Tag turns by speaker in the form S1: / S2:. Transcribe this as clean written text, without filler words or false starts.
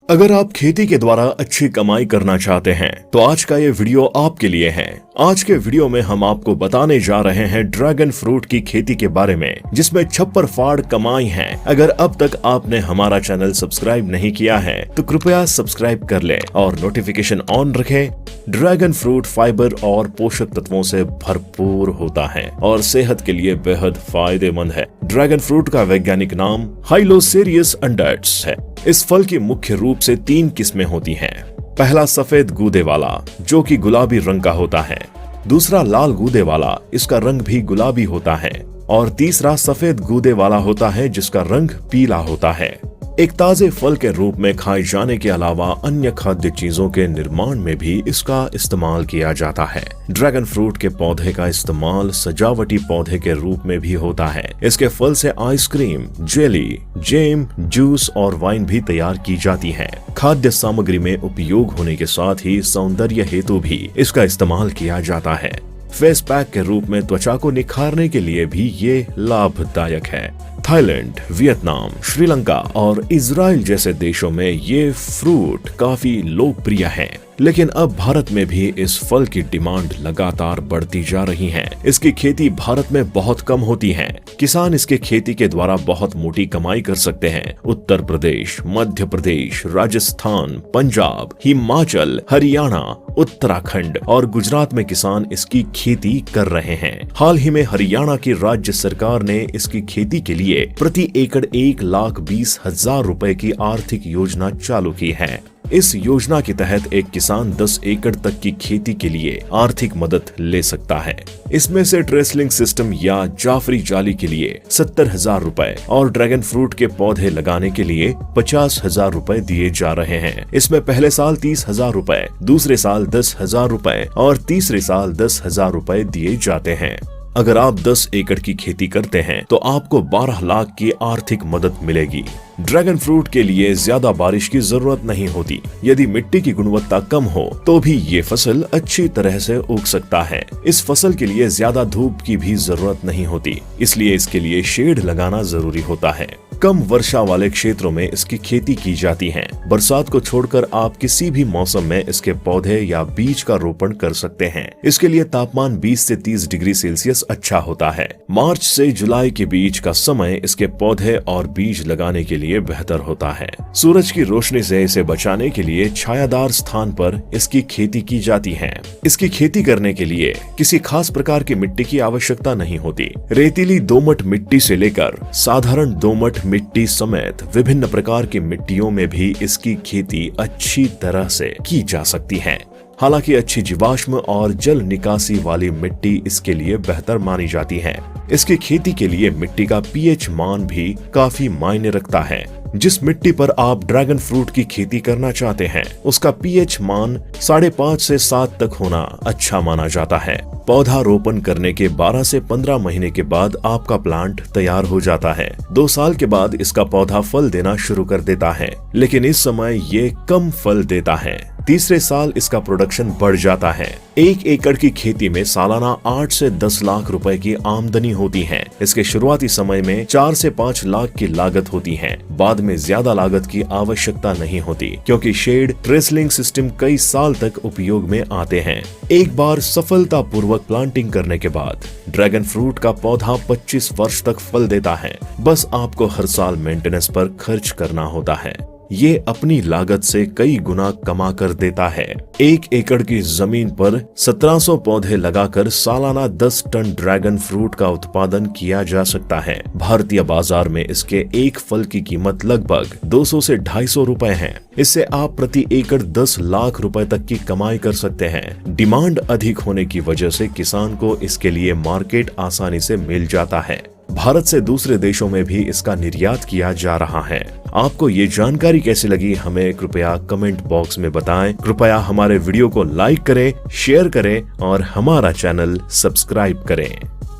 S1: अगर आप खेती के द्वारा अच्छी कमाई करना चाहते हैं तो आज का ये वीडियो आपके लिए है। आज के वीडियो में हम आपको बताने जा रहे हैं ड्रैगन फ्रूट की खेती के बारे में, जिसमें छप्पर फाड़ कमाई है। अगर अब तक आपने हमारा चैनल सब्सक्राइब नहीं किया है तो कृपया सब्सक्राइब कर लें और नोटिफिकेशन ऑन रखें। ड्रैगन फ्रूट फाइबर और पोषक तत्वों से भरपूर होता है और सेहत के लिए बेहद फायदेमंद है। ड्रैगन फ्रूट का वैज्ञानिक नाम हाइलोसेरियस अंडर्ट्स है। इस फल की मुख्य रूप से 3 किस्में होती हैं। पहला सफेद गूदे वाला, जो कि गुलाबी रंग का होता है। दूसरा लाल गूदे वाला, इसका रंग भी गुलाबी होता है। और तीसरा सफेद गूदे वाला होता है, जिसका रंग पीला होता है। एक ताजे फल के रूप में खाए जाने के अलावा अन्य खाद्य चीजों के निर्माण में भी इसका इस्तेमाल किया जाता है। ड्रैगन फ्रूट के पौधे का इस्तेमाल सजावटी पौधे के रूप में भी होता है। इसके फल से आइसक्रीम, जेली, जैम, जूस और वाइन भी तैयार की जाती है। खाद्य सामग्री में उपयोग होने के साथ ही सौंदर्य हेतु भी इसका इस्तेमाल किया जाता है। फेस पैक के रूप में त्वचा को निखारने के लिए भी ये लाभदायक है। थाईलैंड, वियतनाम, श्रीलंका और इजराइल जैसे देशों में ये फ्रूट काफी लोकप्रिय है, लेकिन अब भारत में भी इस फल की डिमांड लगातार बढ़ती जा रही है। इसकी खेती भारत में बहुत कम होती है। किसान इसके खेती के द्वारा बहुत मोटी कमाई कर सकते हैं। उत्तर प्रदेश, मध्य प्रदेश, राजस्थान, पंजाब, हिमाचल, हरियाणा, उत्तराखंड और गुजरात में किसान इसकी खेती कर रहे हैं। हाल ही में हरियाणा की राज्य सरकार ने इसकी खेती के लिए प्रति एकड़ 1,20,000 रुपए की आर्थिक योजना चालू की है। इस योजना के तहत एक किसान 10 एकड़ तक की खेती के लिए आर्थिक मदद ले सकता है। इसमें से ट्रेसलिंग सिस्टम या जाफरी जाली के लिए 70,000 रुपए और ड्रैगन फ्रूट के पौधे लगाने के लिए 50,000 रुपए दिए जा रहे हैं। इसमें पहले साल 30,000 रुपए, दूसरे साल 10,000 रुपए और तीसरे साल 10,000 रुपए दिए जाते हैं। अगर आप 10 एकड़ की खेती करते हैं तो आपको 12 लाख की आर्थिक मदद मिलेगी। ड्रैगन फ्रूट के लिए ज्यादा बारिश की जरूरत नहीं होती। यदि मिट्टी की गुणवत्ता कम हो तो भी ये फसल अच्छी तरह से उग सकता है। इस फसल के लिए ज्यादा धूप की भी जरूरत नहीं होती, इसलिए इसके लिए शेड लगाना जरूरी होता है। कम वर्षा वाले क्षेत्रों में इसकी खेती की जाती है। बरसात को छोड़कर आप किसी भी मौसम में इसके पौधे या बीज का रोपण कर सकते हैं। इसके लिए तापमान 20 से 30 डिग्री सेल्सियस अच्छा होता है। मार्च से जुलाई के बीच का समय इसके पौधे और बीज लगाने के लिए बेहतर होता है। सूरज की रोशनी से इसे बचाने के लिए छायादार स्थान पर इसकी खेती की जाती है। इसकी खेती करने के लिए किसी खास प्रकार की मिट्टी की आवश्यकता नहीं होती। रेतीली दोमट मिट्टी से लेकर साधारण दोमट मिट्टी समेत विभिन्न प्रकार की मिट्टियों में भी इसकी खेती अच्छी तरह से की जा सकती है। हालांकि अच्छी जीवाश्म और जल निकासी वाली मिट्टी इसके लिए बेहतर मानी जाती है। इसकी खेती के लिए मिट्टी का पीएच मान भी काफी मायने रखता है। जिस मिट्टी पर आप ड्रैगन फ्रूट की खेती करना चाहते हैं उसका पीएच मान 5.5 से 7 तक होना अच्छा माना जाता है। पौधा रोपण करने के 12 से 15 महीने के बाद आपका प्लांट तैयार हो जाता है। 2 साल के बाद इसका पौधा फल देना शुरू कर देता है, लेकिन इस समय ये कम फल देता है। तीसरे साल इसका प्रोडक्शन बढ़ जाता है। 1 एकड़ की खेती में सालाना 8 से 10 लाख रुपए की आमदनी होती है। इसके शुरुआती समय में 4 से 5 लाख की लागत होती है। बाद में ज्यादा लागत की आवश्यकता नहीं होती, क्योंकि शेड ट्रेसलिंग सिस्टम कई साल तक उपयोग में आते हैं। एक बार सफलतापूर्वक प्लांटिंग करने के बाद ड्रैगन फ्रूट का पौधा 25 वर्ष तक फल देता है। बस आपको हर साल मेंटेनेंस पर खर्च करना होता है। ये अपनी लागत से कई गुना कमा कर देता है। 1 एकड़ की जमीन पर 1700 पौधे लगाकर सालाना 10 टन ड्रैगन फ्रूट का उत्पादन किया जा सकता है। भारतीय बाजार में इसके एक फल की कीमत लगभग 200 से 250 रुपए है। इससे आप प्रति एकड़ 10 लाख रुपए तक की कमाई कर सकते हैं। डिमांड अधिक होने की वजह से किसान को इसके लिए मार्केट आसानी से मिल जाता है। भारत से दूसरे देशों में भी इसका निर्यात किया जा रहा है। आपको ये जानकारी कैसी लगी हमें कृपया कमेंट बॉक्स में बताएं। कृपया हमारे वीडियो को लाइक करें, शेयर करें और हमारा चैनल सब्सक्राइब करें।